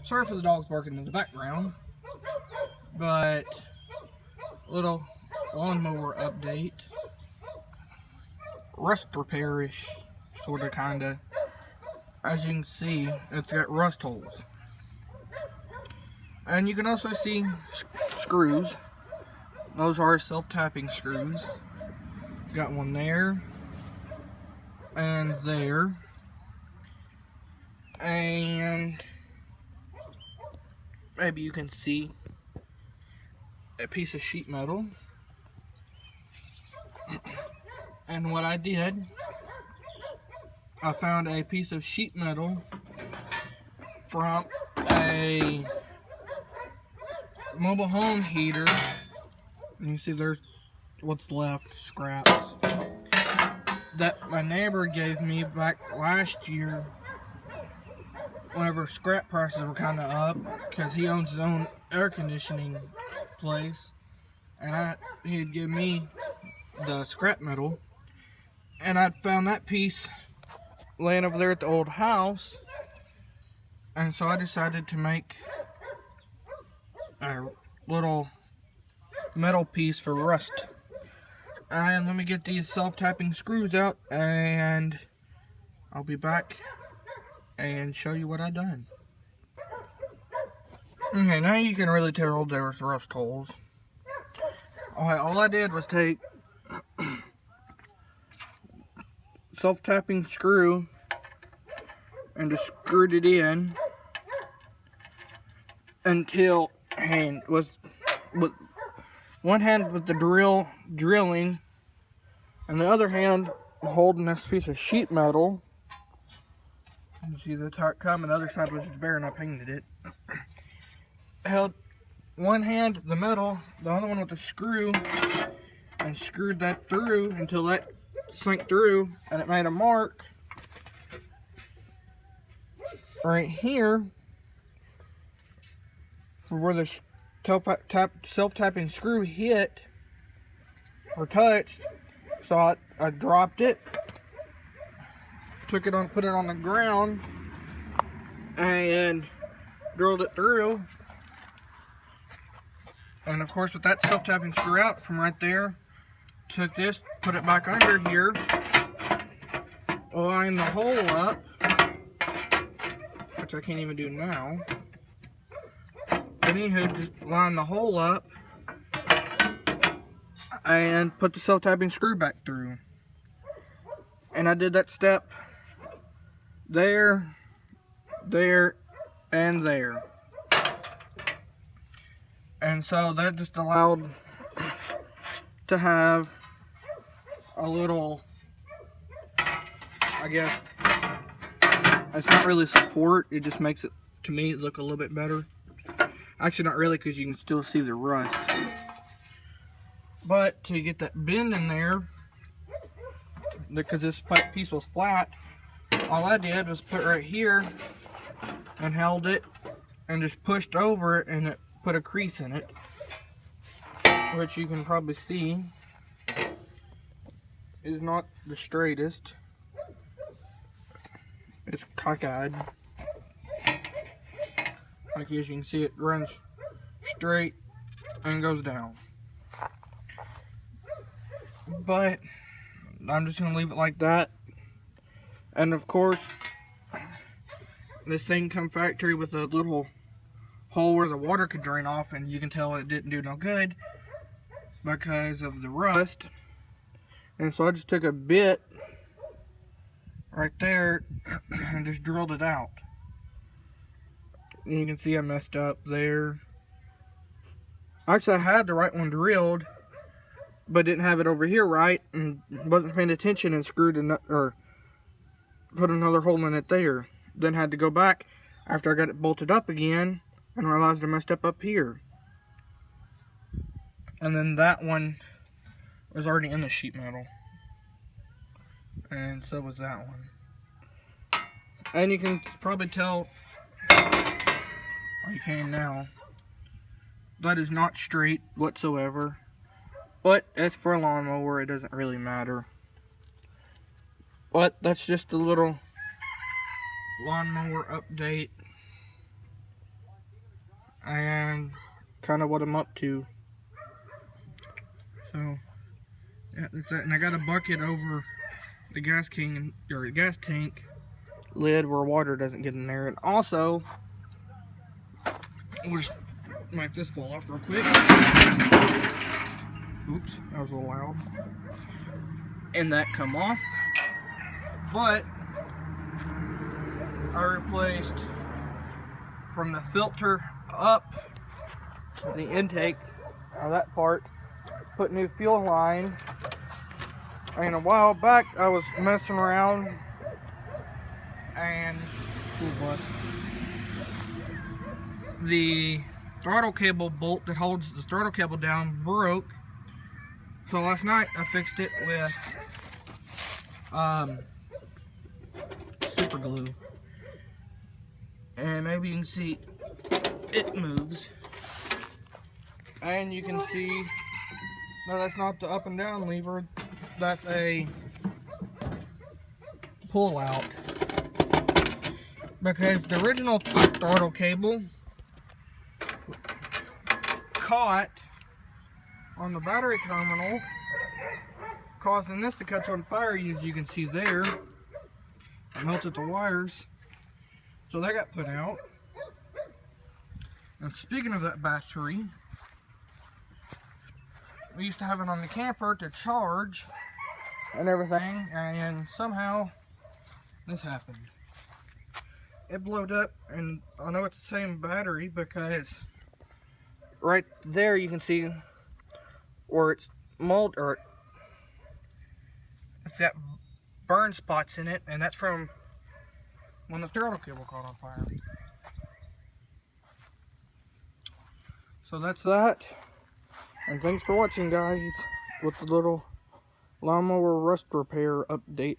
Sorry for the dogs barking in the background, but little lawnmower update. Rust repairish, sorta, kinda. As you can see, it's got rust holes. And you can also see screws. Those are self-tapping screws. Got one there and there, and maybe you can see a piece of sheet metal. And what I did, I found a piece of sheet metal from a mobile home heater. You see there's what's left, scraps, that my neighbor gave me back last year whenever scrap prices were kind of up, because he owns his own air conditioning place, and he'd give me the scrap metal, and I'd found that piece laying over there at the old house, and so I decided to make a little metal piece for rust. And let me get these self-tapping screws out, and I'll be back and show you what I done. Okay, now you can really tell there's rust holes. Alright, all I did was take self-tapping screw and just screwed it in until with one hand with the drilling, and the other hand holding this piece of sheet metal. You see that's how it come, and the other side was just bare and I painted it. Held one hand the metal, the other one with the screw, and screwed that through until that sank through, and it made a mark right here for where the self-tapping screw hit or touched. So I dropped it, put it on the ground, and drilled it through. And of course, with that self-tapping screw out from right there, took this, put it back under here, line the hole up, which I can't even do now. Anywho, just line the hole up and put the self-tapping screw back through. And I did that step there, there, and there. And so that just allowed to have a little, I guess, it's not really support, it just makes it, to me, look a little bit better. Actually, not really, because you can still see the rust. But to get that bend in there, because this piece was flat, all I did was put right here and held it and just pushed over it, and it put a crease in it, which you can probably see is not the straightest. It's cockeyed. Like, as you can see, it runs straight and goes down. But I'm just going to leave it like that. And of course, this thing come factory with a little hole where the water could drain off, and you can tell it didn't do no good because of the rust. And so I just took a bit right there and just drilled it out. And you can see I messed up there. Actually, I had the right one drilled, but didn't have it over here right, and wasn't paying attention and screwed or put another hole in it there. Then had to go back after I got it bolted up again and realized I messed up here. And then that one was already in the sheet metal, and so was that one. And you can probably tell, or you can now, that is not straight whatsoever. But as for a lawnmower, it doesn't really matter. But that's just a little lawnmower update. and kind of what I'm up to. So yeah, that's that. And I got a bucket over the gas can or the gas tank lid where water doesn't get in there. And also, we'll just make this fall off real quick. Oops, that was a little loud. And that come off. But I replaced from the filter up to the intake, or that part, put new fuel line. And a while back I was messing around and school bus. The throttle cable bolt that holds the throttle cable down broke. So last night I fixed it with super glue. And maybe you can see it moves. And you can see, no, that's not the up and down lever. That's a pull out. Because the original throttle cable caught on the battery terminal, causing this to catch on fire, as you can see there. It melted the wires. So that got put out. And speaking of that battery, we used to have it on the camper to charge and everything, and somehow this happened. It blowed up, and I know it's the same battery because right there you can see where it's mold, or it's got burn spots in it, and that's from when the throttle cable caught on fire. So that's that. And thanks for watching, guys, with the little lawnmower rust repair update.